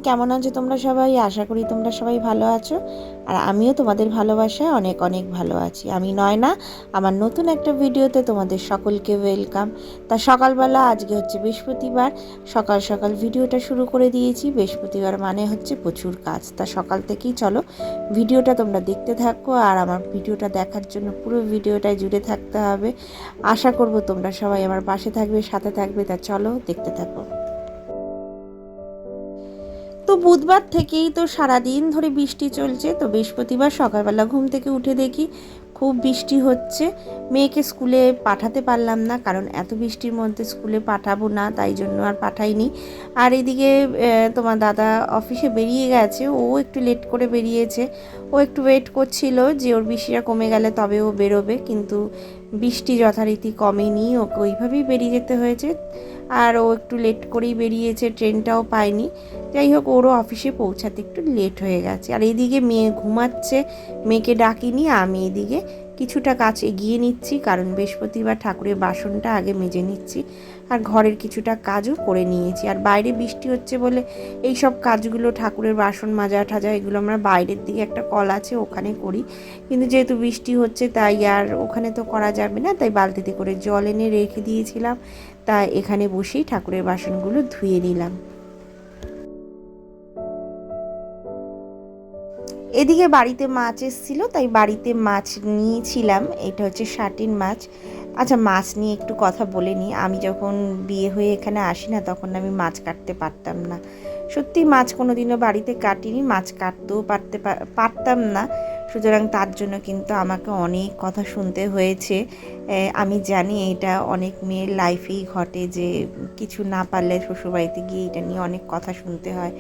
কেমন আছো তোমরা সবাই? আশা করি তোমরা সবাই ভালো আছো। আর আমিও তোমাদের ভালোবাসায় অনেক অনেক ভালো আছি। আমি নয়না, আমার নতুন একটা ভিডিওতে তোমাদের সকলকে ওয়েলকাম। তা সকালবেলা আজকে হচ্ছে বৃহস্পতিবার, সকাল সকাল ভিডিওটা শুরু করে দিয়েছি। বৃহস্পতিবার মানে হচ্ছে প্রচুর কাজ। তা সকাল থেকেই চলো ভিডিওটা তোমরা দেখতে থাকো, আর আমার ভিডিওটা দেখার জন্য পুরো ভিডিওটাই জুড়ে থাকতে হবে। আশা করব তোমরা সবাই আমার পাশে থাকবে, সাথে থাকবে। তা চলো দেখতে থাকো। তো বুধবার থেকেই তো সারাদিন ধরে বৃষ্টি চলছে। তো বৃহস্পতিবার সকালবেলা ঘুম থেকে উঠে দেখি খুব বৃষ্টি হচ্ছে। মেয়েকে স্কুলে পাঠাতে পারলাম না, কারণ এত বৃষ্টির মধ্যে স্কুলে পাঠাবো না, তাই জন্য আর পাঠাইনি। আর এদিকে তোমার দাদা অফিসে বেরিয়ে গেছে, ও একটু লেট করে বেরিয়েছে। ও একটু ওয়েট করছিল যে ওর বৃষ্টিটা কমে গেলে তবে ও বেরোবে, কিন্তু বৃষ্টি যথারীতি কমেনি, ওকে ওইভাবেই বেরিয়ে যেতে হয়েছে। আর ও একটু লেট করেই বেরিয়েছে, ট্রেনটাও পায়নি। যাই হোক, ওরও অফিসে পৌঁছাতে একটু লেট হয়ে গেছে। আর এইদিকে মেয়ে ঘুমাচ্ছে, মেয়েকে ডাকিনি। আমি এদিকে কিছুটা কাজ এগিয়ে নিচ্ছি, কারণ বৃহস্পতিবার ঠাকুরের বাসনটা আগে মেজে নিচ্ছি, আর ঘরের কিছুটা কাজও করে নিয়েছি। আর বাইরে বৃষ্টি হচ্ছে বলে এই সব কাজগুলো, ঠাকুরের বাসন মাজা ঠাজা, এগুলো আমরা বাইরের দিকে একটা কল আছে ওখানে করি। কিন্তু যেহেতু বৃষ্টি হচ্ছে তাই আর ওখানে তো করা যাবে না, তাই বালতিতে করে জল এনে রেখে দিয়েছিলাম। তা এখানে বসেই ঠাকুরের বাসনগুলো ধুয়ে নিলাম। এদিকে বাড়িতে মাছ এসেছিলো, তাই বাড়িতে মাছ নিয়েছিলাম। এটা হচ্ছে শাটিন মাছ। আচ্ছা, মাছ নিয়ে একটু কথা বলে নিই। আমি যখন বিয়ে হয়ে এখানে আসি না, তখন আমি মাছ কাটতে পারতাম না। সত্যি মাছ কোনো দিনও বাড়িতে কাটিনি, মাছ কাটতেও পারতাম না। সুতরাং তার জন্য কিন্তু আমাকে অনেক কথা শুনতে হয়েছে। আমি জানি এটা অনেক মেয়ের লাইফেই ঘটে, যে কিছু না পারলে শ্বশুরবাড়িতে গিয়ে এটা নিয়ে অনেক কথা শুনতে হয়।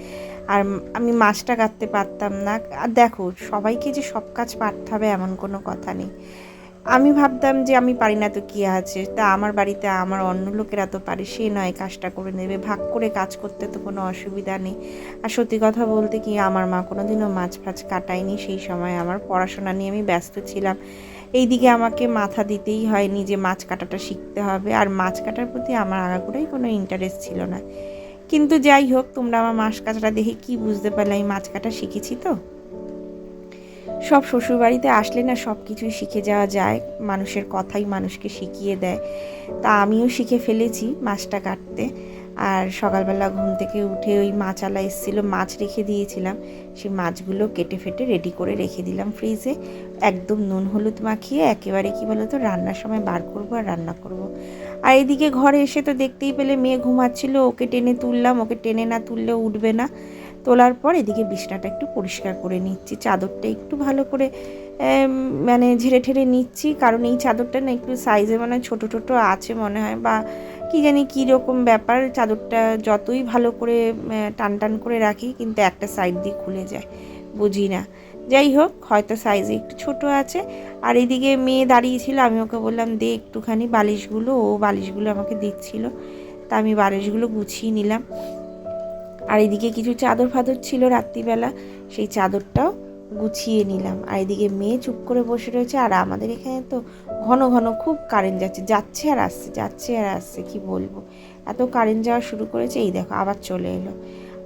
আর আমি মাছটা কাটতে পারতাম না। আর দেখো, সবাইকে যে সব কাজ পারতে হবে এমন কোনো কথা নেই। আমি ভাবতাম যে আমি পারি না তো কী আছে, তা আমার বাড়িতে আমার অন্য লোকেরা তো পারে, সে নয় কাজটা করে নেবে, ভাগ করে কাজ করতে তো কোনো অসুবিধা নেই। আর সত্যি কথা বলতে কি, আমার মা কোনোদিনও মাছ ফাছ কাটায়নি। সেই সময় আমার পড়াশোনা নিয়ে আমি ব্যস্ত ছিলাম। এইদিকে আমাকে মাথা দিতেই হয়নি যে মাছ কাটাটা শিখতে হবে, আর মাছ কাটার প্রতি আমার আগাগোড়াই কোনো ইন্টারেস্ট ছিল না। কিন্তু যাই হোক, তোমরা আমার মাছ কাটাটা দেখে কি বুঝতে পারলে আমি মাছ কাটা শিখেছি? তো সব শ্বশুরবাড়িতে আসলে না সব কিছুই শিখে যাওয়া যায়, মানুষের কথাই মানুষকে শিখিয়ে দেয়। তা আমিও শিখে ফেলেছি মাছটা কাটতে। আর সকালবেলা ঘুম থেকে উঠে ওই মাছওয়ালা এসেছিলো, মাছ রেখে দিয়েছিলাম, সেই মাছগুলো কেটে ফেটে রেডি করে রেখে দিলাম ফ্রিজে। একদম নুন হলুদ মাখিয়ে একেবারে কী বলো তো, রান্নার সময় বার করবো আর রান্না করব। আর এদিকে ঘরে এসে তো দেখতেই পেলে মেয়ে ঘুমাচ্ছিল, ওকে টেনে তুললাম। ওকে টেনে না তুললেও উঠবে না। তোলার পর এদিকে বিছনাটা একটু পরিষ্কার করে নিচ্ছি, চাদরটা একটু ভালো করে মানে ঝেড়ে ঠেড়ে নিচ্ছি, কারণ এই চাদরটা না একটু সাইজে মানে ছোটো ছোটো আছে মনে হয়, বা কী জানি কীরকম ব্যাপার। চাদরটা যতই ভালো করে টান টান করে রাখি, কিন্তু একটা সাইড দিয়ে খুলে যায়, বুঝি না। যাই হোক, হয়তো সাইজে একটু ছোট আছে। আর এদিকে মেয়ে দাঁড়িয়েছিল, আমি ওকে বললাম দে একটুখানি বালিশগুলো, ও বালিশগুলো আমাকে দিচ্ছিল। তা আমি বালিশগুলো গুছিয়ে নিলাম। আর এদিকে কিছু চাদর ফাদর ছিল রাত্রিবেলা, সেই চাদরটাও গুছিয়ে নিলাম। আর এদিকে মেয়ে চুপ করে বসে রয়েছে। আর আমাদের এখানে তো ঘন ঘন খুব কারেন্ট যাচ্ছে, যাচ্ছে আর আসছে, যাচ্ছে আর আসছে, কি বলবো, এত কারেন্ট যাওয়া শুরু করেছে। এই দেখো আবার চলে এলো।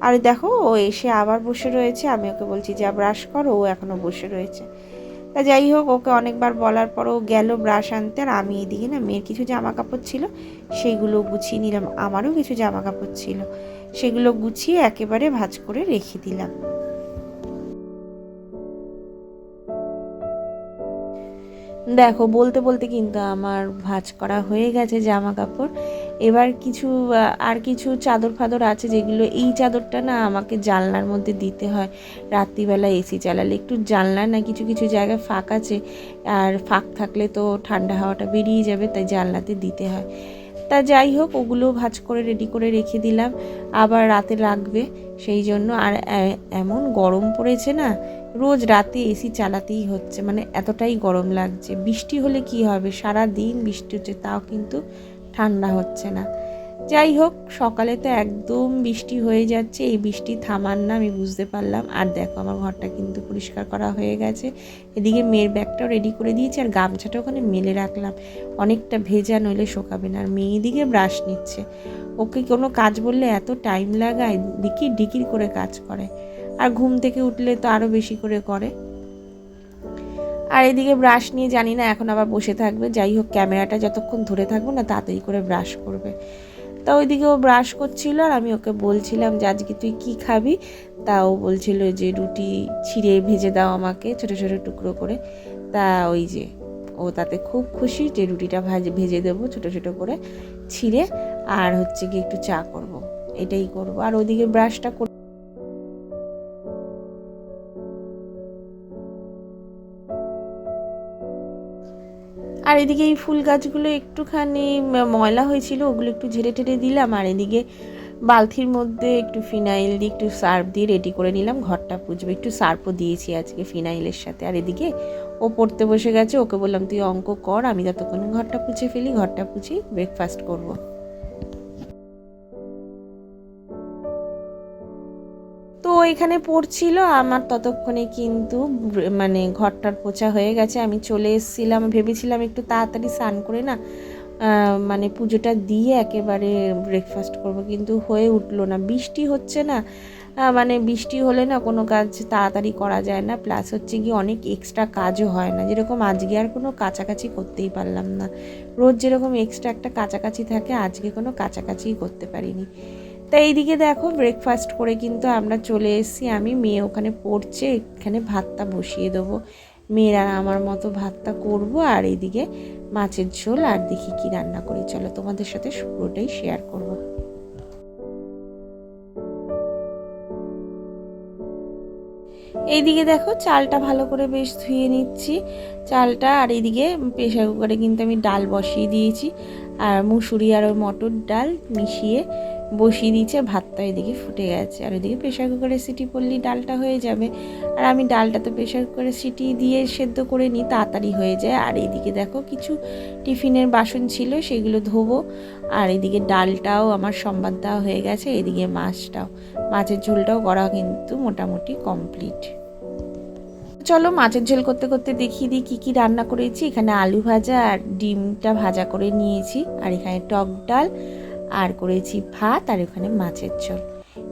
আর দেখো, ও এসে আবার বসে রয়েছে। আমি ওকে বলছি যা ব্রাশ করো, ও এখনও বসে রয়েছে। তা যাই হোক, ওকে অনেকবার বলার পরও গেল ব্রাশ আনতে। আর আমি এদিকে না মেয়ের কিছু জামা কাপড় ছিল, সেইগুলো গুছিয়ে নিলাম। আমারও কিছু জামা কাপড় ছিল, সেগুলো গুছিয়ে একেবারে ভাঁজ করে রেখে দিলাম। দেখো, বলতে বলতে কিন্তু আমার ভাঁজ করা হয়ে গেছে জামা কাপড়। এবার কিছু আর কিছু চাদর ফাদর আছে, যেগুলো এই চাদরটা না আমাকে জানলার মধ্যে দিতে হয়। রাত্রিবেলা এসি চালালে একটু জানলা না কিছু কিছু জায়গায় ফাঁক আছে, আর ফাঁক থাকলে তো ঠান্ডা হাওয়াটা বেরিয়ে যাবে, তাই জানলাতে দিতে হয়। তা যাই হোক, ওগুলো ভাঁজ করে রেডি করে রেখে দিলাম, আবার রাতে লাগবে সেই জন্য। আর এমন গরম পড়েছে না, রোজ রাতে এসি চালাতেই হচ্ছে, মানে এতটাই গরম লাগছে। বৃষ্টি হলে কি হবে, সারা দিন বৃষ্টি হচ্ছে, তাও কিন্তু ঠান্ডা হচ্ছে না। যাই হোক, সকালে তো একদম বৃষ্টি হয়ে যাচ্ছে, এই বৃষ্টি থামার না আমি বুঝতে পারলাম। আর দেখো আমার ঘরটা কিন্তু পরিষ্কার করা হয়ে গেছে। এদিকে মেয়ের ব্যাগটাও রেডি করে দিয়েছি, আর গামছাটা ওখানে মেলে রাখলাম, অনেকটা ভেজা, নইলে শোকাবে না। আর মেয়ে এদিকে ব্রাশ নিচ্ছে। ওকে কোনো কাজ বললে এত টাইম লাগায়, ডিকির ডিকির করে কাজ করে, আর ঘুম থেকে উঠলে তো আরও বেশি করে করে। আর এদিকে ব্রাশ নিয়ে জানি না এখন আবার বসে থাকবে। যাই হোক, ক্যামেরাটা যতক্ষণ ধরে থাকবো না তাড়াতাড়ি করে ব্রাশ করবে। তা ওইদিকে ও ব্রাশ করছিল, আর আমি ওকে বলছিলাম যে আজকে তুই কি খাবি। তা ও বলছিল যে রুটি ছিঁড়ে ভেজে দাও আমাকে ছোটো ছোটো টুকরো করে। তা ওই যে ও তাতে খুব খুশি যে রুটিটা ভেজে দেবো ছোটো ছোটো করে ছিঁড়ে, আর হচ্ছে কি একটু চা করব, এটাই করব। আর ওইদিকে ব্রাশটা আর এদিকে এই ফুল গাছগুলো একটুখানি ময়লা হয়েছিল, ওগুলো একটু ঝেড়ে টেড়ে দিলাম। আর এদিকে বালতির মধ্যে একটু ফিনাইল দিয়ে একটু সার্ফ দিয়ে রেডি করে নিলাম, ঘরটা পুছবো। একটু সার্ফও দিয়েছি আজকে ফিনাইলের সাথে। আর এদিকে ও পড়তে বসে গেছে, ওকে বললাম তুই অঙ্ক কর, আমি ততক্ষণ ঘরটা পুছে ফেলি, ঘরটা পুছি ব্রেকফাস্ট করব। তো এখানে পড়ছিল, আমার ততক্ষণে কিন্তু মানে ঘরটার পোছা হয়ে গেছে। আমি চলে এসেছিলাম, ভেবেছিলাম একটু তাড়াতাড়ি স্নান করে না মানে পুজোটা দিয়ে একেবারে ব্রেকফাস্ট করব, কিন্তু হয়ে উঠলো না, বৃষ্টি হচ্ছে না। মানে বৃষ্টি হলে না কোনো কাজ তাড়াতাড়ি করা যায় না, প্লাস হচ্ছে কি অনেক এক্সট্রা কাজও হয় না। যেরকম আজকে আর কোনো কাছাকাছি করতেই পারলাম না, রোজ যেরকম এক্সট্রা একটা কাছাকাছি থাকে, আজকে কোনো কাছাকাছিই করতে পারিনি। তাই এইদিকে দেখো ব্রেকফাস্ট করে কিন্তু আমরা চলে এসেছি। আমি মেয়ে ওখানে পড়ছে, এখানে ভাতটা বসিয়ে দেবো, মেয়ের আর আমার মতো ভাতটা করব। আর এইদিকে মাছের ঝোল, আর দেখি কি রান্না করি, চলো তোমাদের সাথে পুরোটাই শেয়ার করব। এইদিকে দেখো চালটা ভালো করে বেশ ধুয়ে নিচ্ছি চালটা। আর এইদিকে প্রেশার কুকারে কিন্তু আমি ডাল বসিয়ে দিয়েছি, আর মুসুরি আর মটর ডাল মিশিয়ে বসিয়ে দিয়েছে, ভাতটা এদিকে ফুটে গেছে। আর এদিকে প্রেশার কুকারে সিটি পড়লেই ডালটা হয়ে যাবে। আর আমি ডালটা তো প্রেশার কুকারে সিটি দিয়ে সেদ্ধ করে নিই, তাড়াতাড়ি হয়ে যায়। আর এইদিকে দেখো কিছু টিফিনের বাসন ছিল, সেগুলো ধোবো। আর এদিকে ডালটাও আমার সম্বাদ দেওয়া হয়ে গেছে, এদিকে মাছের ঝোলটাও করা কিন্তু মোটামুটি কমপ্লিট। চলো মাছের ঝোল করতে করতে দেখিয়ে দিই কী কী রান্না করেছি। এখানে আলু ভাজা আর ডিমটা ভাজা করে নিয়েছি, আর এখানে টক ডাল, আর করেছি ভাত, আর এখানে মাছের ঝোল।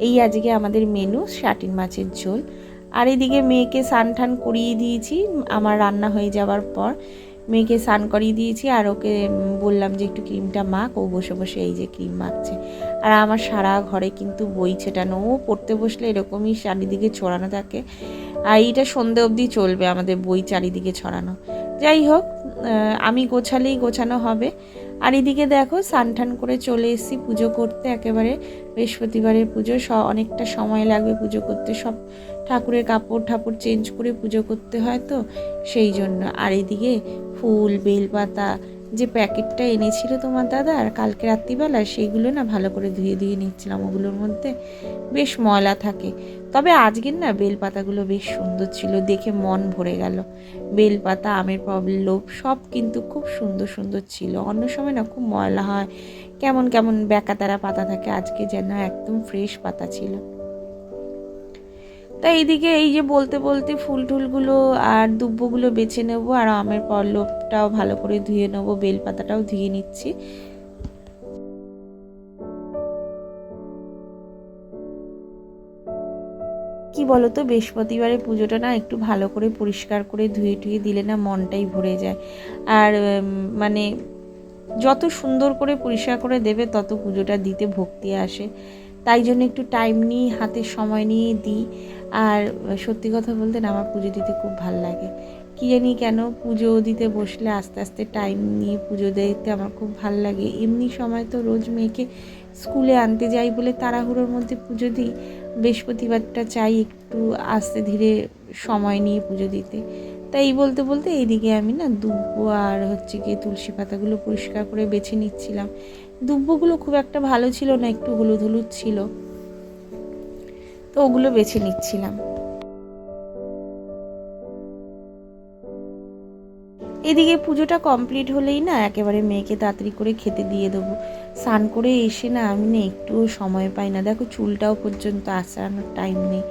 এই আজকে আমাদের মেনু, শাটিন মাছের ঝোল। আর এদিকে মেয়েকে স্নান টান করিয়ে দিয়েছি আমার রান্না হয়ে যাওয়ার পর, মেয়েকে স্নান করিয়ে দিয়েছি। আর ওকে বললাম যে একটু ক্রিমটা মাখ, ও বসে বসে এই যে ক্রিম মাখছে। আর আমার সারা ঘরে কিন্তু বই ছেটানো, ও পড়তে বসলে এরকমই চারিদিকে ছড়ানো থাকে। আর এইটা সন্ধে অবধি চলবে আমাদের বই চারিদিকে ছড়ানো। যাই হোক, আমি গোছালেই গোছানো হবে। আর এদিকে দেখো স্নান টান করে চলে এসেছি পুজো করতে, একেবারে বৃহস্পতিবারের পুজো, অনেকটা সময় লাগবে পুজো করতে, সব ঠাকুরের কাপড় ঠাকুর চেঞ্জ করে পুজো করতে হয় তো সেই জন্য। আর এদিকে ফুল বেলপাতা যে প্যাকেটটা এনেছিল তোমার দাদা আর কালকে রাত্রিবেলা, সেইগুলো না ভালো করে ধুয়ে ধুয়ে নিচ্ছিলাম, ওগুলোর মধ্যে বেশ ময়লা থাকে। তবে আজকের না বেলপাতাগুলো বেশ সুন্দর ছিল, দেখে মন ভরে গেল। বেলপাতা, আমের পল্লব সব কিন্তু খুব সুন্দর সুন্দর ছিল। অন্য সময় না খুব ময়লা হয়, কেমন কেমন ব্যাকাতারা পাতা থাকে, আজকে যেন একদম ফ্রেশ পাতা ছিল। তাই এইদিকে এই যে বলতে বলতে ফুল টুলগুলো আর দুব্বগুলো বেছে নেব, আর আমের পল্লবটাও ভালো করে ধুয়ে নেব, বেলপাতাটাও ধুয়ে নিচ্ছি। কি বলতো, বৃহস্পতিবারে পুজোটা না একটু ভালো করে পরিষ্কার করে ধুয়ে টুয়ে দিলে না মনটাই ভরে যায়। আর মানে যত সুন্দর করে পরিষ্কার করে দেবে তত পুজোটা দিতে ভক্তি আসে। তাই জন্য একটু টাইম নিয়ে হাতে সময় নিয়ে দিই। আর সত্যি কথা বলতে না আমার পুজো দিতে খুব ভাল লাগে, কী জানি কেন, পুজো দিতে বসলে আস্তে আস্তে টাইম নিয়ে পুজো দিতে আমার খুব ভাল লাগে। এমনি সময় তো রোজ মেয়েকে স্কুলে আনতে যাই বলে তাড়াহুড়োর মধ্যে পুজো দিই, বৃহস্পতিবারটা চাই একটু আস্তে ধীরে সময় নিয়ে পুজো দিতে। তাই বলতে বলতে এইদিকে আমি না দুব্ব আর হচ্ছে গিয়ে তুলসী পাতাগুলো পরিষ্কার করে বেছে নিচ্ছিলাম। দুব্বগুলো খুব একটা ভালো ছিল না, একটু হলুদ হলুদ ছিল, তো ওগুলো বেছে নিচ্ছিলাম। এদিকে পুজোটা কমপ্লিট হলেই না একেবারে মেয়েকে তাড়াতাড়ি করে খেতে দিয়ে দেবো। স্নান করে এসে না আমি না একটুও সময় পাই না, দেখো চুলটাও পর্যন্ত আঁচড়ানোর টাইম নেই।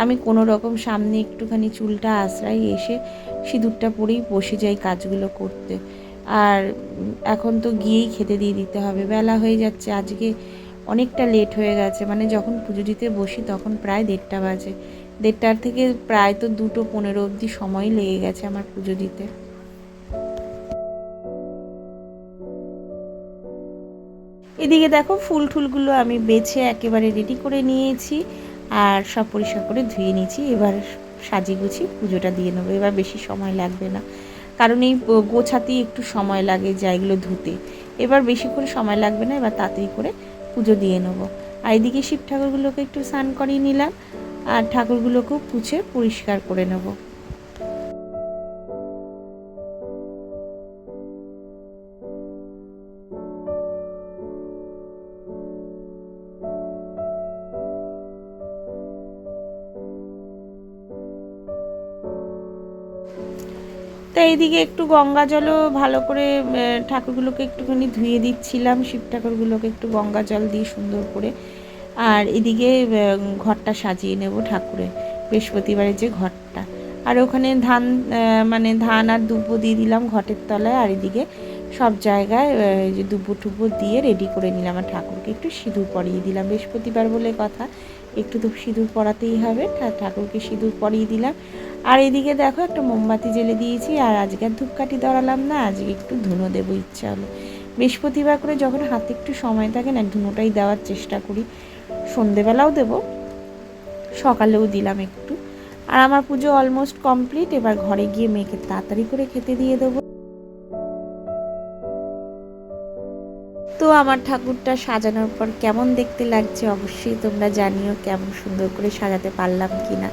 আমি কোনো রকম সামনে একটুখানি চুলটা আঁচড়াই, এসে সিঁদুরটা পরেই বসে যাই কাজগুলো করতে। আর এখন তো গিয়েই খেতে দিয়ে দিতে হবে, বেলা হয়ে যাচ্ছে, আজকে অনেকটা লেট হয়ে গেছে। মানে যখন পুজো দিতে বসি তখন প্রায় 1:30 বাজে, 1:30 থেকে প্রায় তো 2:15 অবধি সময় লেগে গেছে আমার পুজো দিতে। এদিকে দেখো ফুল টুলগুলো আমি বেছে একেবারে রেডি করে নিয়েছি, আর সব পরিষ্কার করে ধুয়ে নিয়েছি। এবার সাজিয়ে গুছিয়ে পুজোটা দিয়ে নেবো, এবার বেশি সময় লাগবে না, কারণ এই গোছাতেই একটু সময় লাগে জায়গুলো ধুতে। এবার বেশি করে সময় লাগবে না, এবার তাড়াতাড়ি করে পুজো দিয়ে নেবো। আর এদিকে শিব ঠাকুরগুলোকে একটু স্নান করিয়ে নিলাম, আর ঠাকুরগুলোকেও পুছে পরিষ্কার করে নেবো। তো এইদিকে একটু গঙ্গা জলও ভালো করে ঠাকুরগুলোকে একটুখানি ধুয়ে দিচ্ছিলাম, শিব ঠাকুরগুলোকে একটু গঙ্গা জল দিয়ে সুন্দর করে। আর এদিকে ঘরটা সাজিয়ে নেব ঠাকুরের, বৃহস্পতিবারের যে ঘরটা। আর ওখানে মানে ধান আর দুব্বো দিয়ে দিলাম ঘটের তলায়, আর এদিকে সব জায়গায় যে দুব্বো টুব্বো দিয়ে রেডি করে নিলাম। আর ঠাকুরকে একটু সিঁদুর পরিয়ে দিলাম, বৃহস্পতিবার বলে কথা, একটু তো সিঁদুর পরাতেই হবে, ঠাকুরকে সিঁদুর পরিয়ে দিলাম। আর এদিকে দেখো একটা মোমবাতি জ্বেলে দিয়েছি, আর আজকে আর ধূপকাঠি ধরালাম না, আজকে একটু ধুনো দেবো ইচ্ছা হলো। বৃহস্পতিবার করে যখন হাতে একটু সময় থাকে না, ধুনোটাই দেওয়ার চেষ্টা করি। সন্ধেবেলাও দেব, সকালেও দিলাম একটু। আর আমার পুজো অলমোস্ট কমপ্লিট, এবার ঘরে গিয়ে মেয়েকে তাড়াতাড়ি করে খেতে দিয়ে দেবো। তো আমার ঠাকুরটা সাজানোর পর কেমন দেখতে লাগছে অবশ্যই তোমরা জানিও, কেমন সুন্দর করে সাজাতে পারলাম কি না।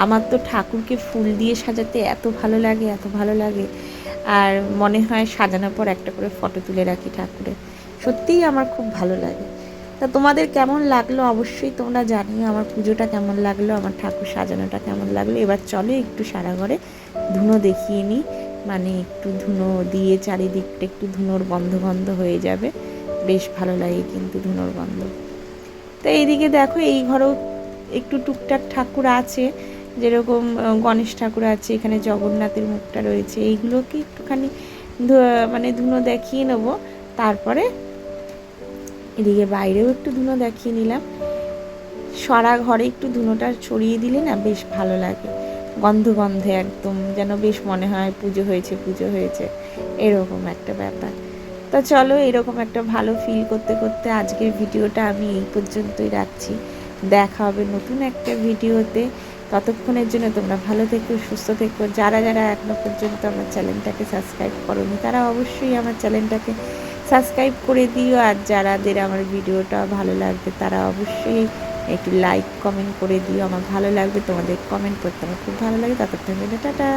আমার তো ঠাকুরকে ফুল দিয়ে সাজাতে এত ভালো লাগে, এত ভালো লাগে, আর মনে হয় সাজানোর পর একটা করে ফটো তুলে রাখি ঠাকুরের। সত্যিই আমার খুব ভালো লাগে। তা তোমাদের কেমন লাগলো অবশ্যই তোমরা জানিও, আমার পুজোটা কেমন লাগলো, আমার ঠাকুর সাজানোটা কেমন লাগলো। এবার চলো একটু সারা ঘরে ধুনো দেখিয়ে নিই, মানে একটু ধুনো দিয়ে চারিদিকটা একটু ধুনোর গন্ধ গন্ধ হয়ে যাবে, বেশ ভালো লাগে কিন্তু ধুনোর গন্ধ। তো এইদিকে দেখো এই ঘরেও একটু টুকটাক ঠাকুর আছে, যেরকম গণেশ ঠাকুর আছে, এখানে জগন্নাথের মুখটা রয়েছে, এইগুলোকে একটুখানি মানে ধুনো দেখিয়ে নেবো। তারপরে এদিকে বাইরেও একটু ধুনো দেখিয়ে নিলাম। সারা ঘরে একটু ধুনোটা ছড়িয়ে দিলে না বেশ ভালো লাগে, গন্ধ গন্ধে একদম যেন বেশ মনে হয় পুজো হয়েছে, পুজো হয়েছে, এরকম একটা ব্যাপার। তা চলো এরকম একটা ভালো ফিল করতে করতে আজকের ভিডিওটা আমি এই পর্যন্তই রাখছি। দেখা হবে নতুন একটা ভিডিওতে, ততক্ষণের জন্য তোমরা ভালো থেকো, সুস্থ থেকো। যারা যারা এখনো পর্যন্ত আমার চ্যানেলটাকে সাবস্ক্রাইব করোনি তারা অবশ্যই আমার চ্যানেলটাকে সাবস্ক্রাইব করে দিও, আর যারাদের আমার ভিডিওটা ভালো লাগবে তারা অবশ্যই একটু লাইক কমেন্ট করে দিও, আমার ভালো লাগবে, তোমাদের কমেন্ট করতে আমার খুব ভালো লাগে। ততক্ষণ টাটা।